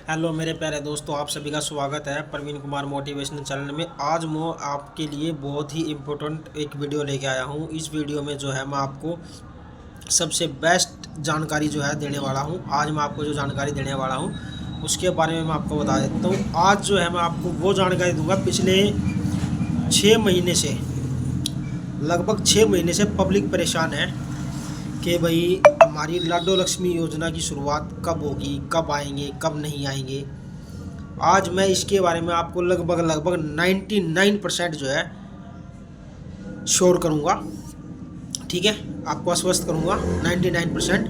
Hello मेरे प्यारे दोस्तों, आप सभी का स्वागत है प्रवीण कुमार मोटिवेशनल चैनल में। आज मैं आपके लिए बहुत ही इम्पोर्टेंट एक वीडियो लेके आया हूँ। इस वीडियो में जो है मैं आपको सबसे बेस्ट जानकारी जो है देने वाला हूँ। आज मैं आपको जो जानकारी देने वाला हूँ उसके बारे में मैं आपको बता देता हूँ। आज जो है मैं आपको वो जानकारी दूंगा, पिछले 6 महीने से, लगभग 6 महीने से पब्लिक परेशान है कि भाई हमारी लाडो लक्ष्मी योजना की शुरुआत कब होगी, कब आएंगे, कब नहीं आएंगे। आज मैं इसके बारे में आपको लगभग 99% जो है श्योर करूँगा। ठीक है, आपको आश्वस्त करूँगा 99%।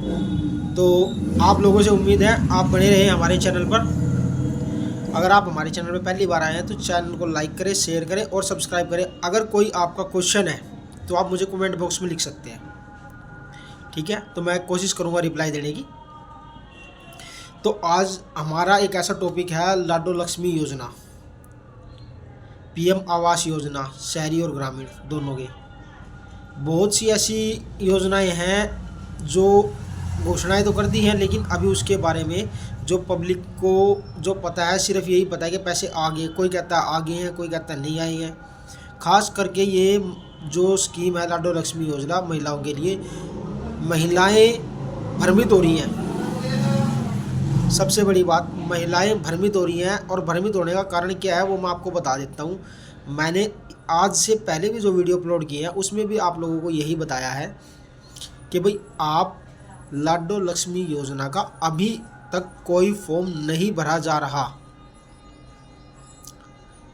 तो आप लोगों से उम्मीद है आप बने रहे हमारे चैनल पर। अगर आप हमारे चैनल पर पहली बार आए हैं तो चैनल को लाइक करें, शेयर करें और सब्सक्राइब करें। अगर कोई आपका क्वेश्चन है तो आप मुझे कमेंट बॉक्स में लिख सकते हैं। ठीक है, तो मैं कोशिश करूँगा रिप्लाई देने की। तो आज हमारा एक ऐसा टॉपिक है लाडो लक्ष्मी योजना, पीएम आवास योजना, शहरी और ग्रामीण दोनों के। बहुत सी ऐसी योजनाएं हैं जो घोषणाएं तो कर दी हैं, लेकिन अभी उसके बारे में जो पब्लिक को जो पता है सिर्फ यही पता है कि पैसे आ गए। कोई कहता है आ गए हैं, कोई कहता है नहीं आए हैं। खास करके ये जो स्कीम है लाडो लक्ष्मी योजना महिलाओं के लिए, महिलाएं भ्रमित हो रही हैं। सबसे बड़ी बात, महिलाएं भ्रमित हो रही हैं और भ्रमित होने का कारण क्या है वो मैं आपको बता देता हूँ। मैंने आज से पहले भी जो वीडियो अपलोड किए हैं उसमें भी आप लोगों को यही बताया है कि भाई आप लाडो लक्ष्मी योजना का अभी तक कोई फॉर्म नहीं भरा जा रहा।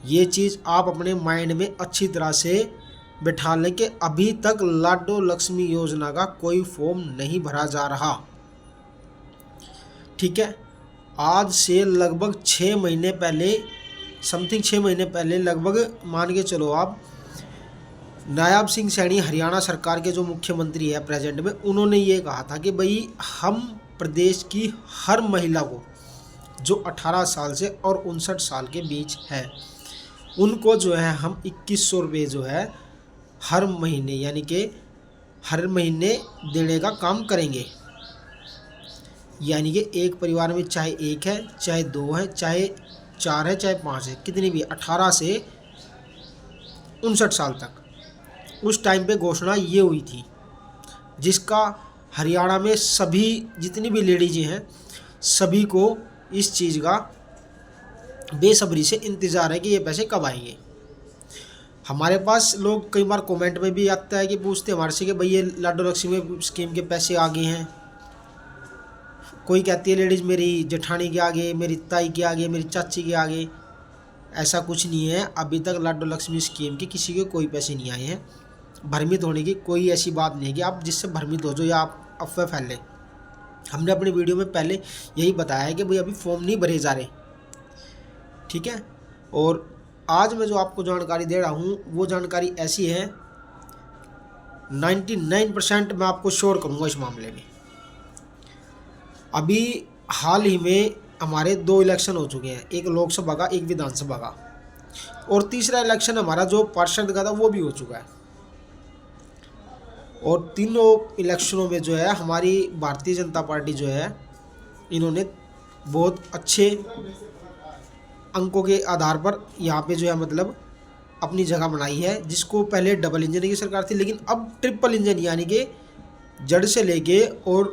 ये चीज़ आप अपने माइंड में अच्छी तरह से बिठा लें कि अभी तक लाडो लक्ष्मी योजना का कोई फॉर्म नहीं भरा जा रहा। ठीक है, आज से लगभग 6 महीने पहले, समथिंग 6 महीने पहले, लगभग मान के चलो आप, नायाब सिंह सैनी हरियाणा सरकार के जो मुख्यमंत्री है प्रेजेंट में, उन्होंने ये कहा था कि भाई हम प्रदेश की हर महिला को जो 18 साल से और 59 साल के बीच है उनको जो है हम 2100 रुपये जो है हर महीने, यानी कि हर महीने देने का काम करेंगे। यानी कि एक परिवार में चाहे एक है, चाहे दो है, चाहे चार है, चाहे 5 है, कितनी भी 18 से 59 साल तक, उस टाइम पे घोषणा ये हुई थी, जिसका हरियाणा में सभी जितनी भी लेडीज हैं सभी को इस चीज़ का बेसब्री से इंतज़ार है कि ये पैसे कब आएंगे। हमारे पास लोग कई बार कमेंट में भी आता है कि पूछते हमारे से कि भाई ये लाडो लक्ष्मी स्कीम के पैसे आ गए हैं। कोई कहती है लेडीज़ मेरी जेठानी के आगे, मेरी ताई के आगे, मेरी चाची के आगे। ऐसा कुछ नहीं है, अभी तक लाडो लक्ष्मी स्कीम के किसी के कोई पैसे नहीं आए हैं। भ्रमित होने की कोई ऐसी बात नहीं है कि आप जिससे भ्रमित हो जाओ या आप अफवाह फैले। हमने अपनी वीडियो में पहले यही बताया है कि भाई अभी फॉर्म नहीं भरे जा रहे। ठीक है, और आज मैं जो आपको जानकारी दे रहा हूँ वो जानकारी ऐसी है 99% मैं आपको श्योर करूँगा इस मामले में। अभी हाल ही में हमारे 2 इलेक्शन हो चुके हैं, एक लोकसभा का, एक विधानसभा का, और तीसरा इलेक्शन हमारा जो पार्षद का था वो भी हो चुका है। और तीनों इलेक्शनों में जो है हमारी भारतीय जनता पार्टी जो है इन्होंने बहुत अच्छे अंकों के आधार पर यहाँ पे जो है मतलब अपनी जगह बनाई है। जिसको पहले डबल इंजन की सरकार थी, लेकिन अब ट्रिपल इंजन, यानी कि जड़ से लेके और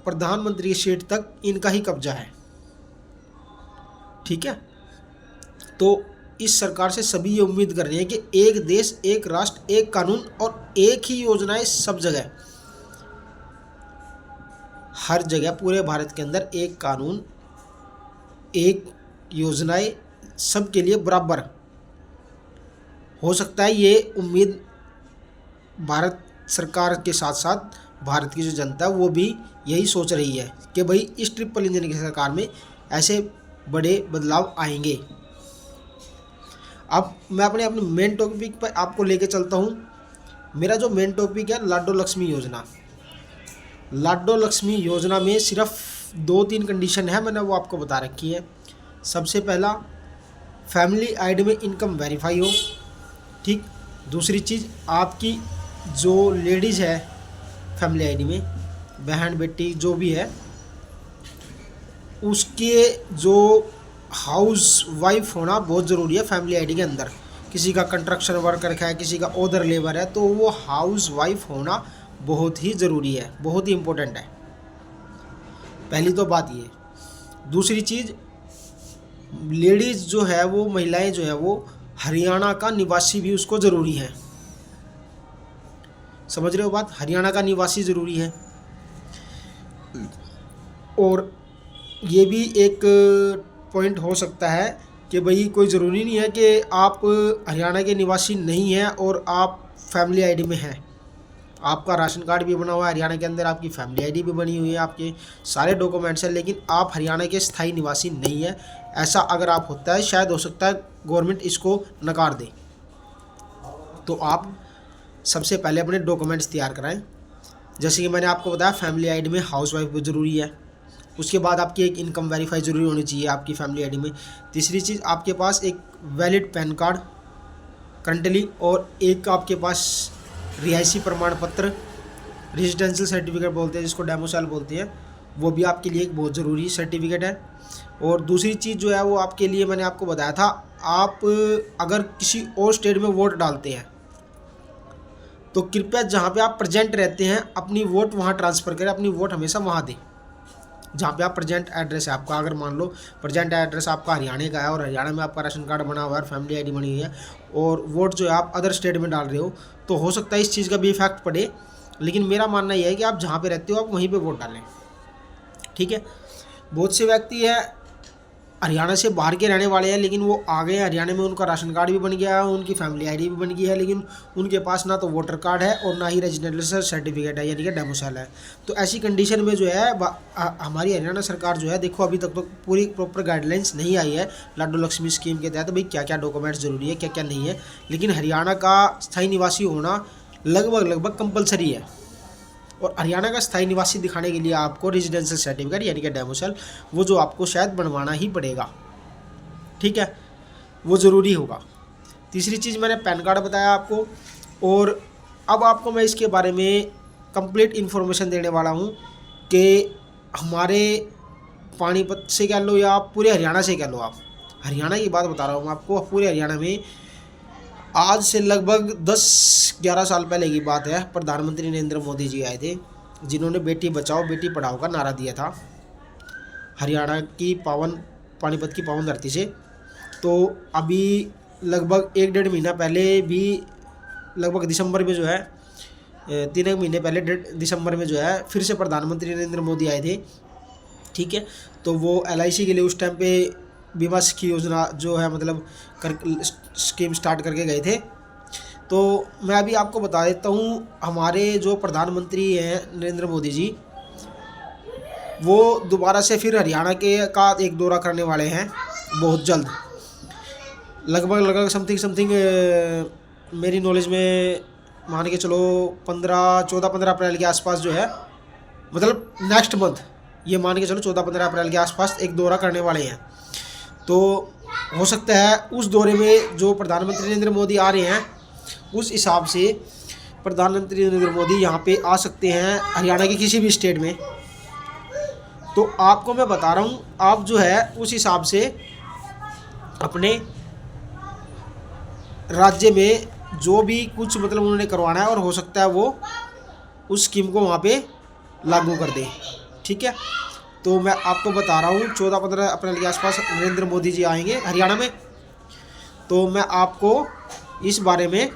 प्रधानमंत्री की सीट तक इनका ही कब्जा है। ठीक है, तो इस सरकार से सभी ये उम्मीद कर रहे हैं कि एक देश, एक राष्ट्र, एक कानून और एक ही योजनाएं सब जगह, हर जगह पूरे भारत के अंदर एक कानून, एक योजनाएं सबके लिए बराबर हो सकता है। ये उम्मीद भारत सरकार के साथ साथ भारत की जो जनता है वो भी यही सोच रही है कि भाई इस ट्रिपल इंजन की सरकार में ऐसे बड़े बदलाव आएंगे। अब मैं अपने मेन टॉपिक पर आपको लेके चलता हूँ। मेरा जो मेन टॉपिक है लाडो लक्ष्मी योजना। लाडो लक्ष्मी योजना में सिर्फ 2-3 कंडीशन है, मैंने वो आपको बता रखी है। सबसे पहला, फैमिली आईडी में इनकम वेरीफाई हो। ठीक, दूसरी चीज़, आपकी जो लेडीज़ है फैमिली आईडी में, बहन बेटी जो भी है, उसके जो हाउस वाइफ होना बहुत ज़रूरी है फैमिली आईडी के अंदर। किसी का कंस्ट्रक्शन वर्कर है, किसी का ओदर लेबर है, तो वो हाउस वाइफ होना बहुत ही ज़रूरी है, बहुत ही इम्पोर्टेंट है। पहली तो बात ये। दूसरी चीज़, लेडीज़ जो है वो, महिलाएं जो है वो हरियाणा का निवासी भी उसको ज़रूरी है। समझ रहे हो बात? हरियाणा का निवासी ज़रूरी है। और ये भी एक पॉइंट हो सकता है कि भाई कोई ज़रूरी नहीं है कि आप हरियाणा के निवासी नहीं हैं और आप फैमिली आईडी में हैं। आपका राशन कार्ड भी बना हुआ है हरियाणा के अंदर, आपकी फैमिली आईडी भी बनी हुई है, आपके सारे डॉक्यूमेंट्स हैं, लेकिन आप हरियाणा के स्थायी निवासी नहीं है। ऐसा अगर आप होता है, शायद हो सकता है गवर्नमेंट इसको नकार दे। तो आप सबसे पहले अपने डॉक्यूमेंट्स तैयार कराएं। जैसे कि मैंने आपको बताया, फैमिली आईडी में हाउस वाइफ भी ज़रूरी है। उसके बाद आपकी एक इनकम वेरीफाई ज़रूरी होनी चाहिए आपकी फैमिली आईडी में। तीसरी चीज़, आपके पास एक वैलिड पैन कार्ड करंटली, और एक आपके पास रिहायशी प्रमाण पत्र, रेजिडेंशियल सर्टिफिकेट बोलते हैं जिसको, डोमिसाइल बोलते हैं, वो भी आपके लिए एक बहुत ज़रूरी सर्टिफिकेट है। और दूसरी चीज़ जो है वो आपके लिए, मैंने आपको बताया था, आप अगर किसी और स्टेट में वोट डालते हैं तो कृपया जहाँ पे आप प्रेजेंट रहते हैं अपनी वोट वहाँ ट्रांसफ़र करें, अपनी वोट हमेशा वहाँ दें जहाँ पे आप प्रेजेंट एड्रेस है आपका। अगर मान लो प्रेजेंट एड्रेस आपका हरियाणा का है और हरियाणा में आपका राशन कार्ड बना हुआ है और फैमिली आईडी बनी हुई है, और वोट जो है आप अदर स्टेट में डाल रहे हो, तो हो सकता है इस चीज़ का भी इफेक्ट पड़े। लेकिन मेरा मानना यह है कि आप जहाँ पे रहते हो आप वहीं पे वोट डालें, ठीक है। बहुत से व्यक्ति है हरियाणा से बाहर के रहने वाले हैं, लेकिन वो आ गए हरियाणा में, उनका राशन कार्ड भी बन गया है, उनकी फैमिली आईडी भी बन गई है, लेकिन उनके पास ना तो वोटर कार्ड है और ना ही रेजिडेंशियल सर्टिफिकेट है, यानी कि डोमिसाइल है। तो ऐसी कंडीशन में जो है हमारी हरियाणा सरकार जो है, देखो अभी तक तो पूरी प्रॉपर गाइडलाइंस नहीं आई है लाडो लक्ष्मी स्कीम के तहत भाई क्या क्या डॉक्यूमेंट्स ज़रूरी है, क्या क्या नहीं है। लेकिन हरियाणा का स्थायी निवासी होना लगभग कंपलसरी है। और हरियाणा का स्थायी निवासी दिखाने के लिए आपको रेजिडेंशियल सर्टिफिकेट यानी कि डोमिसाइल, वो जो आपको शायद बनवाना ही पड़ेगा, ठीक है, वो ज़रूरी होगा। तीसरी चीज़ मैंने पैन कार्ड बताया आपको। और अब आपको मैं इसके बारे में कंप्लीट इन्फॉर्मेशन देने वाला हूँ कि हमारे पानीपत से कह लो या आप पूरे हरियाणा से कह लो, आप हरियाणा की बात बता रहा हूँ आपको। पूरे हरियाणा में आज से लगभग 10-11 साल पहले की बात है, प्रधानमंत्री नरेंद्र मोदी जी आए थे, जिन्होंने बेटी बचाओ बेटी पढ़ाओ का नारा दिया था हरियाणा की पानीपत की पावन धरती से। तो अभी लगभग 1-1.5 महीना पहले भी, लगभग दिसंबर में जो है, 3 महीने पहले दिसंबर में जो है फिर से प्रधानमंत्री नरेंद्र मोदी आए थे, ठीक है। तो वो LIC के लिए उस टाइम पे बीमा की योजना जो है मतलब स्कीम स्टार्ट करके गए थे। तो मैं अभी आपको बता देता हूँ, हमारे जो प्रधानमंत्री हैं नरेंद्र मोदी जी, वो दोबारा से फिर हरियाणा का एक दौरा करने वाले हैं बहुत जल्द। लगभग समथिंग मेरी नॉलेज में मान के चलो 14-15 अप्रैल के आसपास जो है, मतलब नेक्स्ट मंथ, ये मान के चलो 14-15 अप्रैल के आसपास एक दौरा करने वाले हैं। तो हो सकता है उस दौरे में जो प्रधानमंत्री नरेंद्र मोदी आ रहे हैं, उस हिसाब से प्रधानमंत्री नरेंद्र मोदी यहाँ पे आ सकते हैं हरियाणा के किसी भी स्टेट में। तो आपको मैं बता रहा हूँ, आप जो है उस हिसाब से अपने राज्य में जो भी कुछ मतलब उन्होंने करवाना है, और हो सकता है वो उस स्कीम को वहाँ पे लागू कर दें, ठीक है। तो मैं आपको बता रहा हूँ 14-15 अप्रैल के आसपास नरेंद्र मोदी जी आएंगे हरियाणा में। तो मैं आपको इस बारे में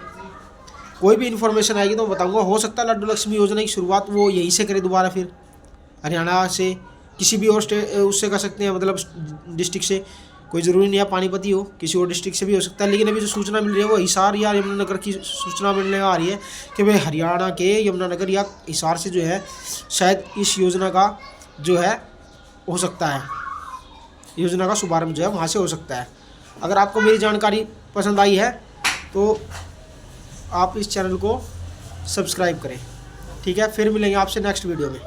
कोई भी इन्फॉर्मेशन आएगी तो बताऊंगा। हो सकता है लाडो लक्ष्मी योजना की शुरुआत वो यहीं से करे दोबारा, फिर हरियाणा से किसी भी और स्टेट उससे कर सकते हैं, मतलब डिस्ट्रिक्ट से। कोई ज़रूरी नहीं है पानीपत ही हो, किसी और डिस्ट्रिक्ट से भी हो सकता है। लेकिन अभी जो सूचना मिल रही है वो हिसार या यमुनानगर की सूचना मिलने आ रही है कि भाई हरियाणा के यमुनानगर या हिसार से जो है शायद इस योजना का जो है हो सकता है, योजना का शुभारंभ जो है वहाँ से हो सकता है। अगर आपको मेरी जानकारी पसंद आई है तो आप इस चैनल को सब्सक्राइब करें, ठीक है। फिर मिलेंगे आपसे नेक्स्ट वीडियो में।